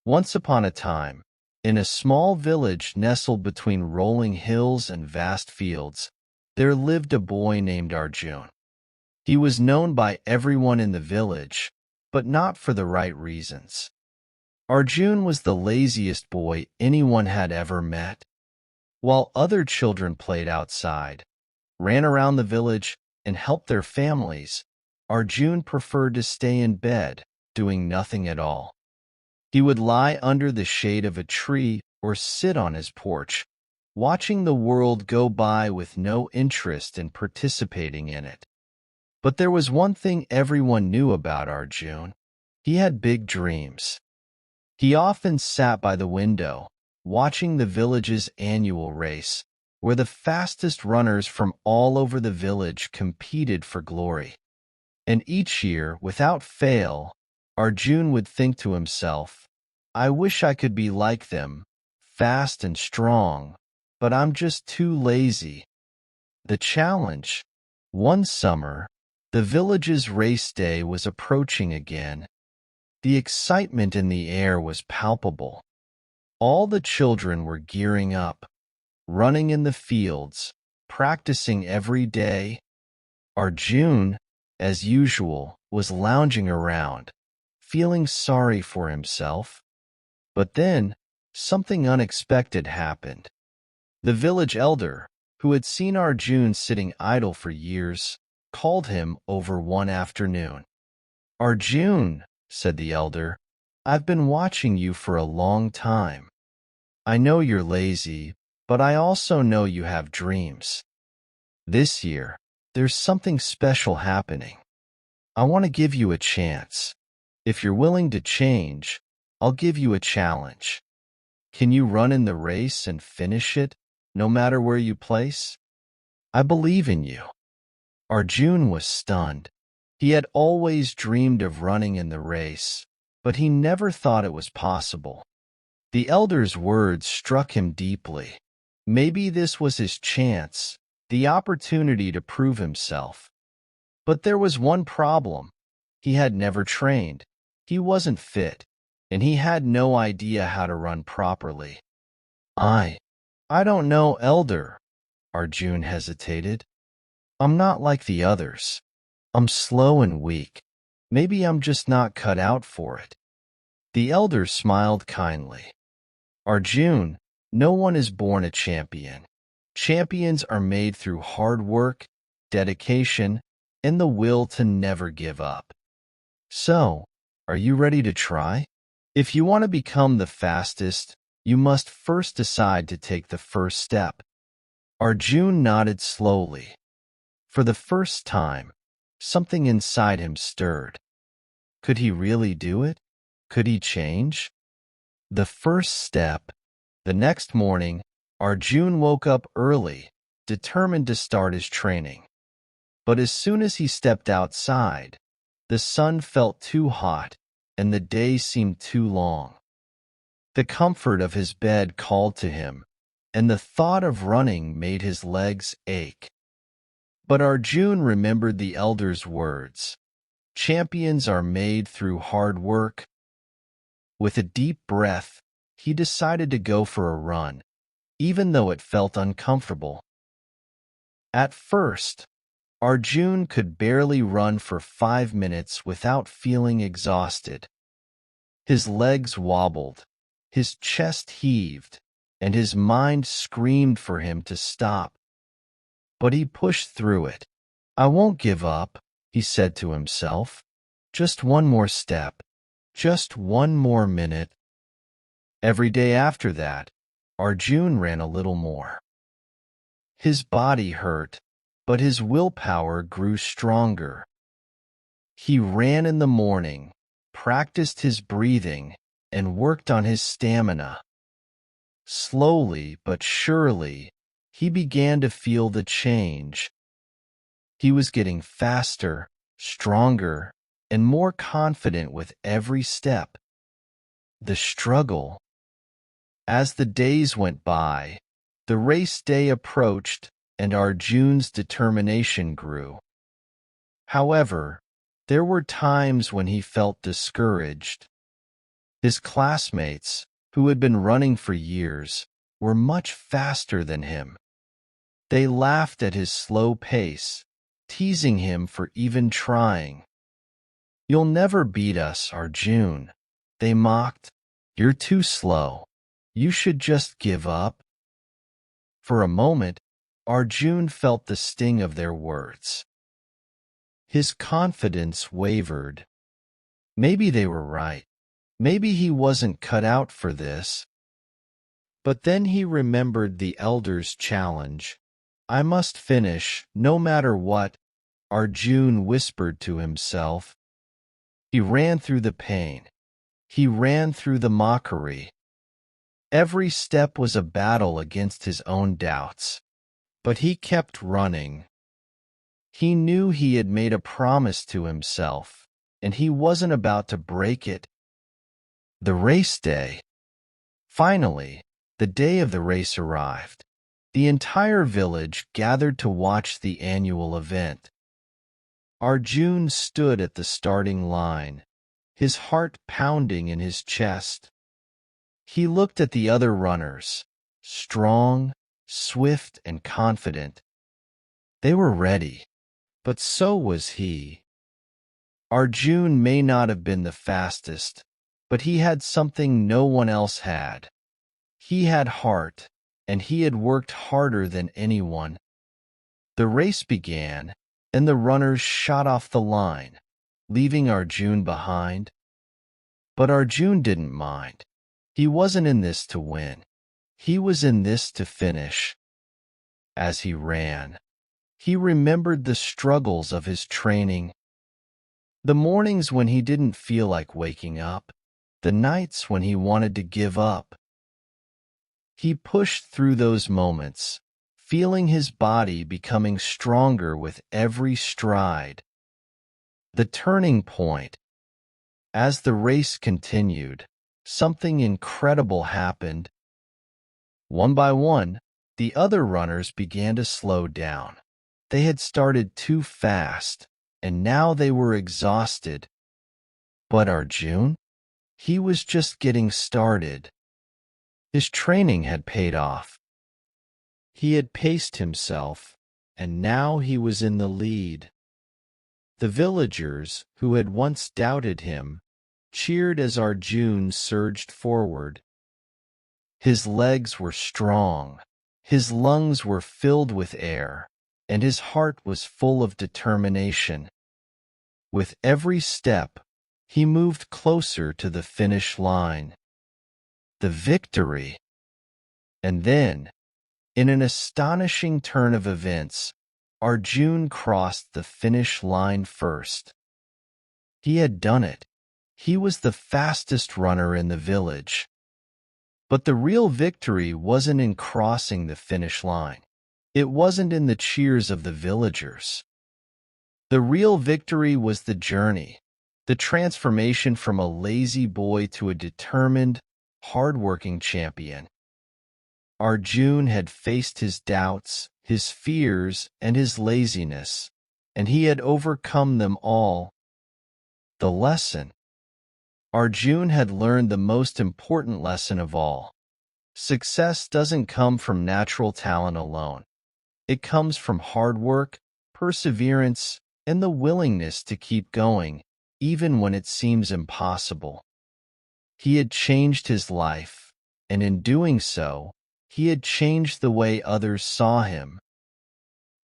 Once upon a time, in a small village nestled between rolling hills and vast fields, there lived a boy named Arjun. He was known by everyone in the village, but not for the right reasons. Arjun was the laziest boy anyone had ever met. While other children played outside, ran around the village, and helped their families, Arjun preferred to stay in bed, doing nothing at all. He would lie under the shade of a tree or sit on his porch, watching the world go by with no interest in participating in it. But there was one thing everyone knew about Arjun. He had big dreams. He often sat by the window, watching the village's annual race, where the fastest runners from all over the village competed for glory. And each year, without fail, Arjun would think to himself, "I wish I could be like them, fast and strong, but I'm just too lazy." The challenge. One summer, the village's race day was approaching again. The excitement in the air was palpable. All the children were gearing up, running in the fields, practicing every day. Arjun, as usual, was lounging around, feeling sorry for himself. But then, something unexpected happened. The village elder, who had seen Arjun sitting idle for years, called him over one afternoon. "Arjun," said the elder, "I've been watching you for a long time. I know you're lazy, but I also know you have dreams. This year, there's something special happening. I want to give you a chance. If you're willing to change, I'll give you a challenge. Can you run in the race and finish it, no matter where you place? I believe in you." Arjun was stunned. He had always dreamed of running in the race, but he never thought it was possible. The elder's words struck him deeply. Maybe this was his chance, the opportunity to prove himself. But there was one problem. He had never trained. He wasn't fit, and he had no idea how to run properly. I don't know, elder," Arjun hesitated. "I'm not like the others. I'm slow and weak. Maybe I'm just not cut out for it." The elder smiled kindly. "Arjun, no one is born a champion. Champions are made through hard work, dedication, and the will to never give up. So, are you ready to try? If you want to become the fastest, you must first decide to take the first step." Arjun nodded slowly. For the first time, something inside him stirred. Could he really do it? Could he change? The first step. The next morning, Arjun woke up early, determined to start his training. But as soon as he stepped outside, the sun felt too hot, and the day seemed too long. The comfort of his bed called to him, and the thought of running made his legs ache. But Arjun remembered the elder's words. Champions are made through hard work. With a deep breath, he decided to go for a run, even though it felt uncomfortable. At first, Arjun could barely run for 5 minutes without feeling exhausted. His legs wobbled, his chest heaved, and his mind screamed for him to stop. But he pushed through it. "I won't give up," he said to himself. "Just one more step. Just one more minute." Every day after that, Arjun ran a little more. His body hurt, but his willpower grew stronger. He ran in the morning, practiced his breathing, and worked on his stamina. Slowly but surely, he began to feel the change. He was getting faster, stronger, and more confident with every step. The struggle. As the days went by, the race day approached, and Arjun's determination grew. However, there were times when he felt discouraged. His classmates, who had been running for years, were much faster than him. They laughed at his slow pace, teasing him for even trying. "You'll never beat us, Arjun," they mocked. "You're too slow. You should just give up." For a moment, Arjun felt the sting of their words. His confidence wavered. Maybe they were right. Maybe he wasn't cut out for this. But then he remembered the elder's challenge. "I must finish, no matter what," Arjun whispered to himself. He ran through the pain. He ran through the mockery. Every step was a battle against his own doubts. But he kept running. He knew he had made a promise to himself, and he wasn't about to break it. The race day. Finally, the day of the race arrived. The entire village gathered to watch the annual event. Arjun stood at the starting line, his heart pounding in his chest. He looked at the other runners, strong, swift, and confident. They were ready, but so was he. Arjun may not have been the fastest, but he had something no one else had. He had heart, and he had worked harder than anyone. The race began, and the runners shot off the line, leaving Arjun behind. But Arjun didn't mind. He wasn't in this to win. He was in this to finish. As he ran, he remembered the struggles of his training. The mornings when he didn't feel like waking up, the nights when he wanted to give up. He pushed through those moments, feeling his body becoming stronger with every stride. The turning point. As the race continued, something incredible happened. One by one, the other runners began to slow down. They had started too fast, and now they were exhausted. But Arjun? He was just getting started. His training had paid off. He had paced himself, and now he was in the lead. The villagers, who had once doubted him, cheered as Arjun surged forward. His legs were strong, his lungs were filled with air, and his heart was full of determination. With every step, he moved closer to the finish line. The victory! And then, in an astonishing turn of events, Arjun crossed the finish line first. He had done it. He was the fastest runner in the village. But the real victory wasn't in crossing the finish line. It wasn't in the cheers of the villagers. The real victory was the journey, the transformation from a lazy boy to a determined, hard-working champion. Arjun had faced his doubts, his fears, and his laziness, and he had overcome them all. The lesson. Arjun had learned the most important lesson of all. Success doesn't come from natural talent alone. It comes from hard work, perseverance, and the willingness to keep going, even when it seems impossible. He had changed his life, and in doing so, he had changed the way others saw him.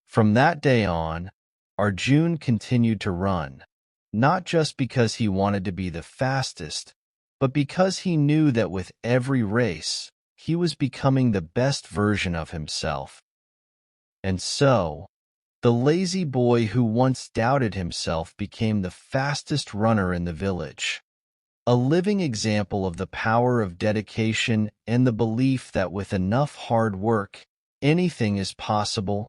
From that day on, Arjun continued to run, not just because he wanted to be the fastest, but because he knew that with every race, he was becoming the best version of himself. And so, the lazy boy who once doubted himself became the fastest runner in the village. A living example of the power of dedication and the belief that with enough hard work, anything is possible.